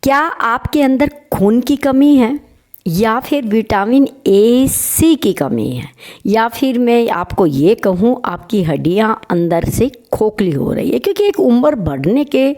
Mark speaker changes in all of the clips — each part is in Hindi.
Speaker 1: क्या आपके अंदर खून की कमी है, या फिर विटामिन ए सी की कमी है, या फिर मैं आपको ये कहूँ आपकी हड्डियाँ अंदर से खोखली हो रही है? क्योंकि एक उम्र बढ़ने के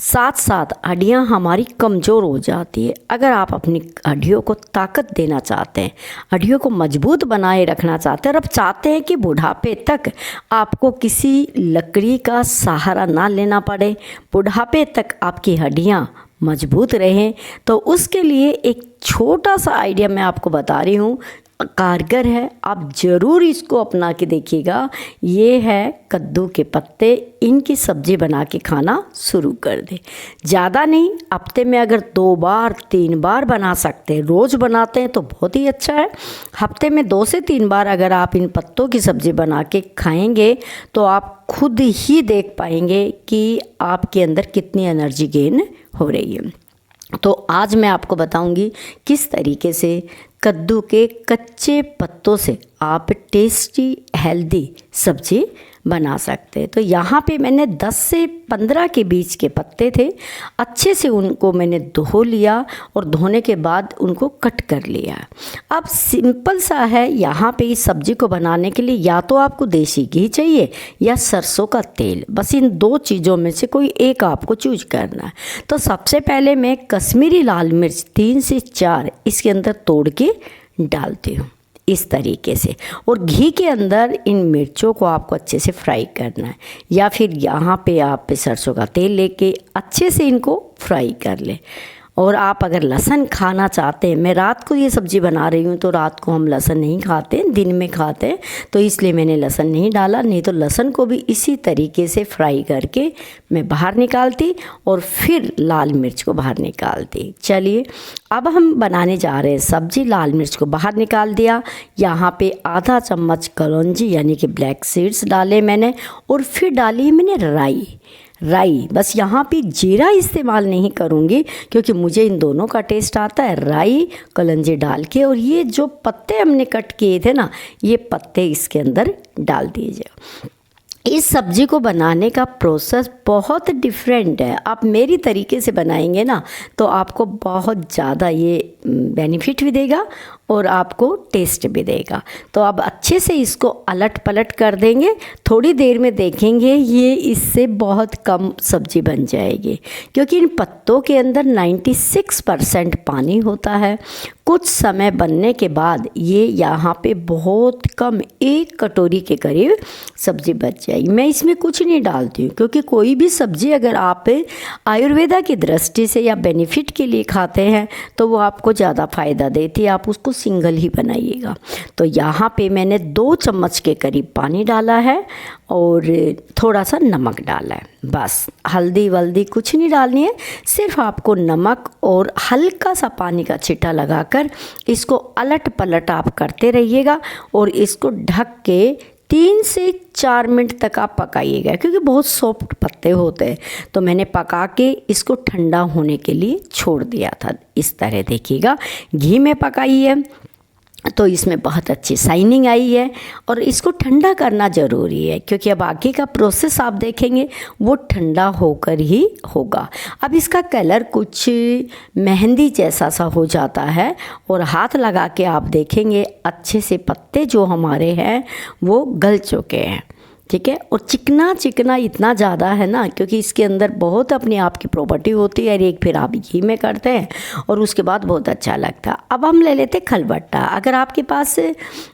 Speaker 1: साथ साथ हड्डियाँ हमारी कमज़ोर हो जाती है। अगर आप अपनी हड्डियों को ताकत देना चाहते हैं, हड्डियों को मजबूत बनाए रखना चाहते हैं और अब चाहते हैं कि बुढ़ापे तक आपको किसी लकड़ी का सहारा ना लेना पड़े, बुढ़ापे तक आपकी हड्डियाँ मजबूत रहें, तो उसके लिए एक छोटा सा आइडिया मैं आपको बता रही हूँ, कारगर है। आप ज़रूर इसको अपना के देखिएगा। ये है कद्दू के पत्ते, इनकी सब्ज़ी बना के खाना शुरू कर दें। ज़्यादा नहीं, हफ्ते में अगर 2 बार 3 बार बना सकते हैं, रोज़ बनाते हैं तो बहुत ही अच्छा है। हफ्ते में 2 से 3 बार अगर आप इन पत्तों की सब्ज़ी बना के खाएंगे तो आप खुद ही देख पाएंगे कि आपके अंदर कितनी एनर्जी गेन हो रही है। तो आज मैं आपको बताऊंगी किस तरीके से कद्दू के कच्चे पत्तों से आप टेस्टी हेल्दी सब्जी बना सकते हैं। तो यहाँ पे मैंने 10 से 15 के बीच के पत्ते थे, अच्छे से उनको मैंने धो लिया और धोने के बाद उनको कट कर लिया। अब सिंपल सा है, यहाँ पे इस सब्ज़ी को बनाने के लिए या तो आपको देसी घी चाहिए या सरसों का तेल, बस इन 2 चीज़ों में से कोई एक आपको चूज करना है। तो सबसे पहले मैं कश्मीरी लाल मिर्च 3 से 4 इसके अंदर तोड़ के डालती हूँ इस तरीके से, और घी के अंदर इन मिर्चों को आपको अच्छे से फ्राई करना है, या फिर यहाँ पे आप सरसों का तेल लेके अच्छे से इनको फ्राई कर लें। और आप अगर लहसुन खाना चाहते हैं, मैं रात को ये सब्ज़ी बना रही हूँ तो रात को हम लहसुन नहीं खाते, दिन में खाते हैं, तो इसलिए मैंने लहसुन नहीं डाला, नहीं तो लहसुन को भी इसी तरीके से फ्राई करके मैं बाहर निकालती और फिर लाल मिर्च को बाहर निकालती। चलिए अब हम बनाने जा रहे हैं सब्ज़ी। लाल मिर्च को बाहर निकाल दिया, यहाँ पे आधा चम्मच कलौंजी यानी कि ब्लैक सीड्स डाले मैंने, और फिर डाली मैंने राई। बस यहाँ पे जीरा इस्तेमाल नहीं करूँगी क्योंकि मुझे इन दोनों का टेस्ट आता है। राई कलौंजी डाल के, और ये जो पत्ते हमने कट किए थे ना, ये पत्ते इसके अंदर डाल दीजिए। इस सब्ज़ी को बनाने का प्रोसेस बहुत डिफरेंट है। आप मेरी तरीके से बनाएंगे ना तो आपको बहुत ज़्यादा ये बेनिफिट भी देगा और आपको टेस्ट भी देगा। तो अब अच्छे से इसको अलट पलट कर देंगे, थोड़ी देर में देखेंगे ये इससे बहुत कम सब्ज़ी बन जाएगी, क्योंकि इन पत्तों के अंदर 96% पानी होता है। कुछ समय बनने के बाद ये यहाँ पे बहुत कम 1 कटोरी के करीब सब्ज़ी बच जाएगी। मैं इसमें कुछ नहीं डालती हूँ, क्योंकि कोई भी सब्ज़ी अगर आप आयुर्वेदा की दृष्टि से या बेनिफिट के लिए खाते हैं तो वो आपको ज़्यादा फ़ायदा देती है। आप उसको सिंगल ही बनाइएगा। तो यहाँ पे मैंने 2 चम्मच के करीब पानी डाला है और थोड़ा सा नमक डाला है। बस हल्दी वल्दी कुछ नहीं डालनी है, सिर्फ आपको नमक और हल्का सा पानी का छिटा लगाकर इसको अलट पलट आप करते रहिएगा और इसको ढक के 3 से 4 मिनट तक आप पकाइएगा, क्योंकि बहुत सॉफ्ट पत्ते होते हैं। तो मैंने पका के इसको ठंडा होने के लिए छोड़ दिया था। इस तरह देखिएगा, घी में पकाई है तो इसमें बहुत अच्छी शाइनिंग आई है, और इसको ठंडा करना ज़रूरी है, क्योंकि अब आगे का प्रोसेस आप देखेंगे वो ठंडा होकर ही होगा। अब इसका कलर कुछ मेहंदी जैसा सा हो जाता है, और हाथ लगा के आप देखेंगे अच्छे से पत्ते जो हमारे हैं वो गल चुके हैं, ठीक है। और चिकना चिकना इतना ज़्यादा है ना, क्योंकि इसके अंदर बहुत अपनी आप की प्रॉपर्टी होती है। एक फिर आप घी में करते हैं और उसके बाद बहुत अच्छा लगता है। अब हम ले लेते खलबट्टा। अगर आपके पास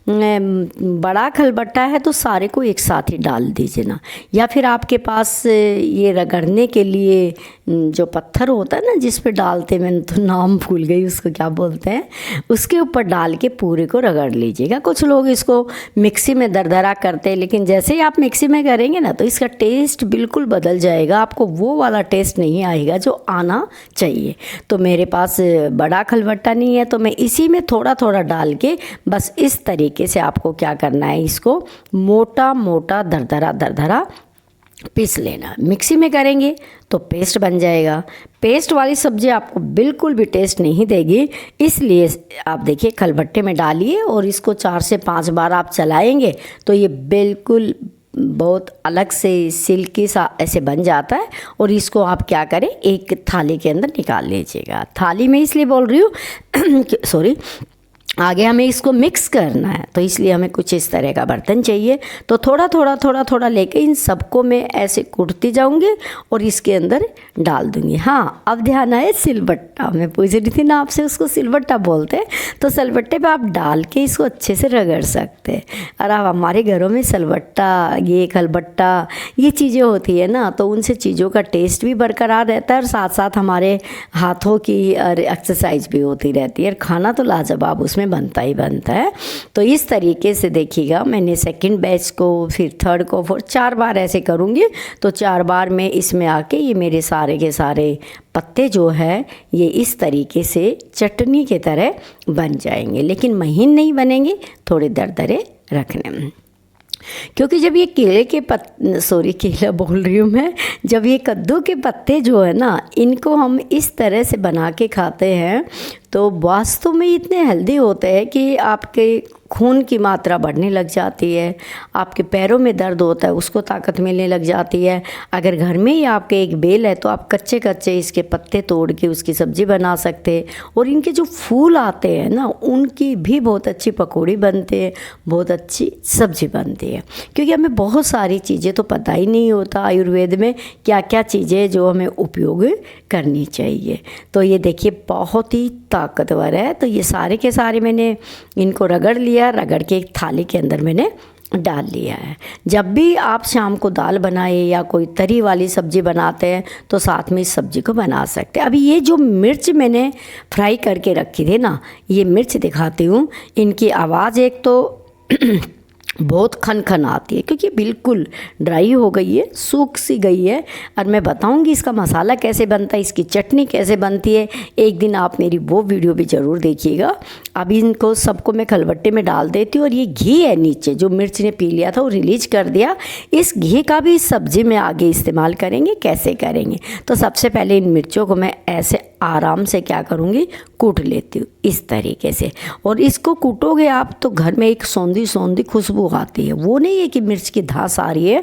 Speaker 1: बड़ा खलबट्टा है तो सारे को एक साथ ही डाल दीजिए ना, या फिर आपके पास ये रगड़ने के लिए जो पत्थर होता है ना जिस पे डालते, मैंने तो नाम भूल गई उसको क्या बोलते हैं, उसके ऊपर डाल के पूरे को रगड़ लीजिएगा। कुछ लोग इसको मिक्सी में दरदरा करते हैं, लेकिन जैसे ही आप मिक्सी में करेंगे ना तो इसका टेस्ट बिल्कुल बदल जाएगा, आपको वो वाला टेस्ट नहीं आएगा जो आना चाहिए। तो मेरे पास बड़ा खलबट्टा नहीं है तो मैं इसी में थोड़ा थोड़ा डाल के बस इस तरीके से आपको क्या करना है, इसको मोटा मोटा दरदरा पीस लेना। मिक्सी में करेंगे तो पेस्ट बन जाएगा। पेस्ट वाली सब्ज़ी आपको बिल्कुल भी टेस्ट नहीं देगी, इसलिए आप देखिए खलबट्टे में डालिए और इसको 4 से 5 बार आप चलाएंगे तो ये बिल्कुल बहुत अलग से सिल्की सा ऐसे बन जाता है। और इसको आप क्या करें, एक थाली के अंदर निकाल लीजिएगा। थाली में इसलिए बोल रही हूँ सॉरी, आगे हमें इसको मिक्स करना है, तो इसलिए हमें कुछ इस तरह का बर्तन चाहिए। तो थोड़ा थोड़ा थोड़ा थोड़ा लेके इन सबको मैं ऐसे कूटती जाऊंगी और इसके अंदर डाल दूंगी। हाँ, अब ध्यान आए सिलबट्टा, मैं पूछ रही थी ना आपसे, उसको सिलबट्टा बोलते हैं। तो सिलबट्टे पे आप डाल के इसको अच्छे से रगड़ सकते हैं। और अब हमारे घरों में सिलबट्टा, ये खलबट्टा, ये चीज़ें होती है ना, तो उनसे चीज़ों का टेस्ट भी बरकरार रहता है और साथ साथ हमारे हाथों की एक्सरसाइज भी होती रहती है। और खाना तो लाजवाब उसमें बनता ही बनता है। तो इस तरीके से देखिएगा, मैंने सेकंड बैच को, फिर थर्ड को, 4 बार ऐसे करूँगी। तो 4 बार में इसमें आके ये मेरे सारे के सारे पत्ते जो है ये इस तरीके से चटनी के तरह बन जाएंगे, लेकिन महीन नहीं बनेंगे, थोड़े दरदरे रखने में। क्योंकि जब ये केला बोल रही हूँ मैं, जब ये कद्दू के पत्ते जो है ना, इनको हम इस तरह से बना के खाते हैं तो वास्तव में इतने हेल्दी होते हैं कि आपके खून की मात्रा बढ़ने लग जाती है, आपके पैरों में दर्द होता है उसको ताकत मिलने लग जाती है। अगर घर में ही आपके एक बेल है तो आप कच्चे कच्चे इसके पत्ते तोड़ के उसकी सब्ज़ी बना सकते हैं। और इनके जो फूल आते हैं ना, उनकी भी बहुत अच्छी पकौड़ी बनती है, बहुत अच्छी सब्ज़ी बनती है। क्योंकि हमें बहुत सारी चीज़ें तो पता ही नहीं होता आयुर्वेद में क्या क्या चीज़ें जो हमें उपयोग करनी चाहिए। तो ये देखिए बहुत ही ताकतवर है। तो ये सारे के सारे मैंने इनको रगड़ लिया, रगड़ के एक थाली के अंदर मैंने डाल लिया है। जब भी आप शाम को दाल बनाए या कोई तरी वाली सब्ज़ी बनाते हैं तो साथ में इस सब्ज़ी को बना सकते हैं। अभी ये जो मिर्च मैंने फ्राई करके रखी थी ना, ये मिर्च दिखाती हूँ। इनकी आवाज़ एक तो बहुत खन आती है क्योंकि बिल्कुल ड्राई हो गई है, सूख सी गई है। और मैं बताऊंगी इसका मसाला कैसे बनता है, इसकी चटनी कैसे बनती है। एक दिन आप मेरी वो वीडियो भी ज़रूर देखिएगा। अभी इनको सबको मैं खलबट्टे में डाल देती हूँ। और ये घी है नीचे जो मिर्च ने पी लिया था वो रिलीज कर दिया। इस घी का भी इस सब्ज़ी में आगे इस्तेमाल करेंगे। कैसे करेंगे, तो सबसे पहले इन मिर्चों को मैं ऐसे आराम से क्या करूँगी, कूट लेती हूँ इस तरीके से। और इसको कूटोगे आप तो घर में एक सौंधी सौंधी खुशबू आती है। वो नहीं है कि मिर्च की धास आ रही है,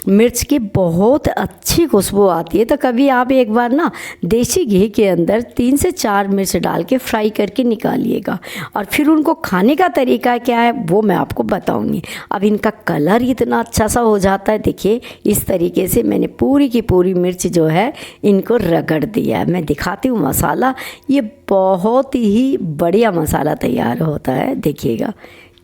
Speaker 1: मिर्च की बहुत अच्छी खुशबू आती है। तो कभी आप एक बार ना देसी घी के अंदर 3 से 4 मिर्च डाल के फ्राई करके निकालिएगा। और फिर उनको खाने का तरीका क्या है वो मैं आपको बताऊँगी। अब इनका कलर इतना अच्छा सा हो जाता है। देखिए इस तरीके से मैंने पूरी की पूरी मिर्च जो है इनको रगड़ दिया है। मैं दिखाती हूँ मसाला, ये बहुत ही बढ़िया मसाला तैयार होता है। देखिएगा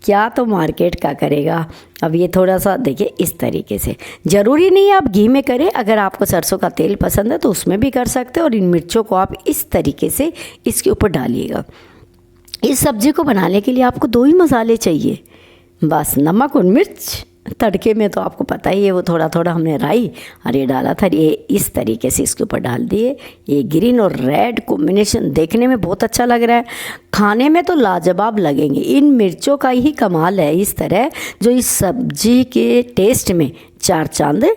Speaker 1: क्या तो मार्केट का करेगा। अब ये थोड़ा सा देखिए इस तरीके से, ज़रूरी नहीं आप घी में करें, अगर आपको सरसों का तेल पसंद है तो उसमें भी कर सकते हैं। और इन मिर्चों को आप इस तरीके से इसके ऊपर डालिएगा। इस सब्ज़ी को बनाने के लिए आपको 2 ही मसाले चाहिए बस, नमक और मिर्च। तड़के में तो आपको पता ही है वो थोड़ा थोड़ा हमने राई और ये डाला था। ये इस तरीके से इसके ऊपर डाल दिए। ये ग्रीन और रेड कॉम्बिनेशन देखने में बहुत अच्छा लग रहा है, खाने में तो लाजवाब लगेंगे। इन मिर्चों का ही कमाल है इस तरह जो इस सब्जी के टेस्ट में 4 चांद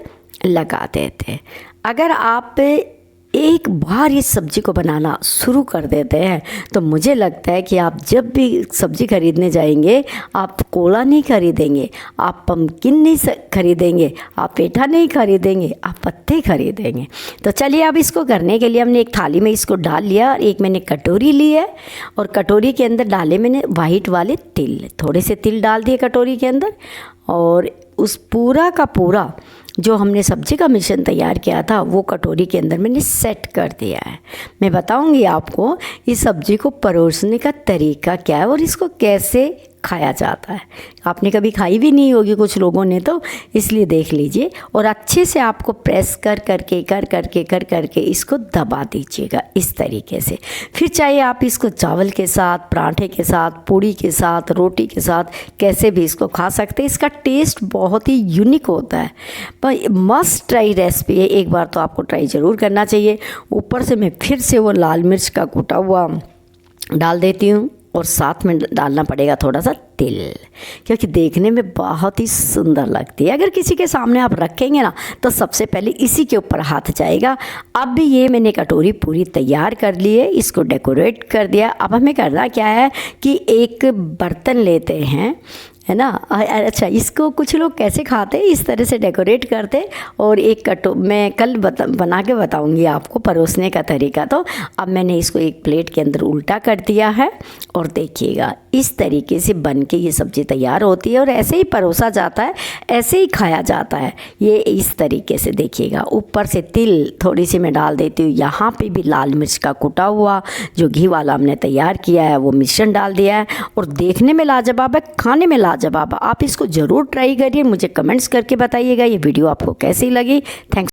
Speaker 1: लगा देते हैं। अगर आप एक बार इस सब्ज़ी को बनाना शुरू कर देते हैं तो मुझे लगता है कि आप जब भी सब्ज़ी खरीदने जाएंगे आप कोला नहीं खरीदेंगे, आप पम्पकिन नहीं खरीदेंगे, आप पेठा नहीं खरीदेंगे, आप पत्ते खरीदेंगे। तो चलिए अब इसको करने के लिए हमने एक थाली में इसको डाल लिया। एक मैंने कटोरी ली है और कटोरी के अंदर डाले मैंने वाइट वाले तिल, थोड़े से तिल डाल दिए कटोरी के अंदर। और उस पूरा का पूरा जो हमने सब्जी का मिश्रण तैयार किया था वो कटोरी के अंदर मैंने सेट कर दिया है। मैं बताऊंगी आपको इस सब्जी को परोसने का तरीका क्या है और इसको कैसे खाया जाता है। आपने कभी खाई भी नहीं होगी कुछ लोगों ने, तो इसलिए देख लीजिए। और अच्छे से आपको प्रेस कर करके इसको दबा दीजिएगा इस तरीके से। फिर चाहे आप इसको चावल के साथ, पराठे के साथ, पूड़ी के साथ, रोटी के साथ कैसे भी इसको खा सकते हैं। इसका टेस्ट बहुत ही यूनिक होता है, पर मस्ट ट्राई रेसिपी है, एक बार तो आपको ट्राई ज़रूर करना चाहिए। ऊपर से मैं फिर से वो लाल मिर्च का कूटा हुआ डाल देती हूँ और साथ में डालना पड़ेगा थोड़ा सा तिल, क्योंकि देखने में बहुत ही सुंदर लगती है। अगर किसी के सामने आप रखेंगे ना तो सबसे पहले इसी के ऊपर हाथ जाएगा। अब भी ये मैंने कटोरी पूरी तैयार कर ली है, इसको डेकोरेट कर दिया। अब हमें करना क्या है कि एक बर्तन लेते हैं, है ना। अच्छा, इसको कुछ लोग कैसे खाते हैं, इस तरह से डेकोरेट करते, और एक मैं कल बना के बताऊंगी आपको परोसने का तरीका। तो अब मैंने इसको एक प्लेट के अंदर उल्टा कर दिया है, और देखिएगा इस तरीके से बन के ये सब्ज़ी तैयार होती है, और ऐसे ही परोसा जाता है, ऐसे ही खाया जाता है। ये इस तरीके से देखिएगा, ऊपर से तिल थोड़ी सी मैं डाल देती हूँ, यहाँ पे भी लाल मिर्च का कुटा हुआ जो घी वाला हमने तैयार किया है वो मिश्रण डाल दिया है, और देखने में लाजवाब है, खाने में लाजवाब। आप इसको ज़रूर ट्राई करिए, मुझे कमेंट्स करके बताइएगा ये वीडियो आपको कैसी लगी। थैंक्स।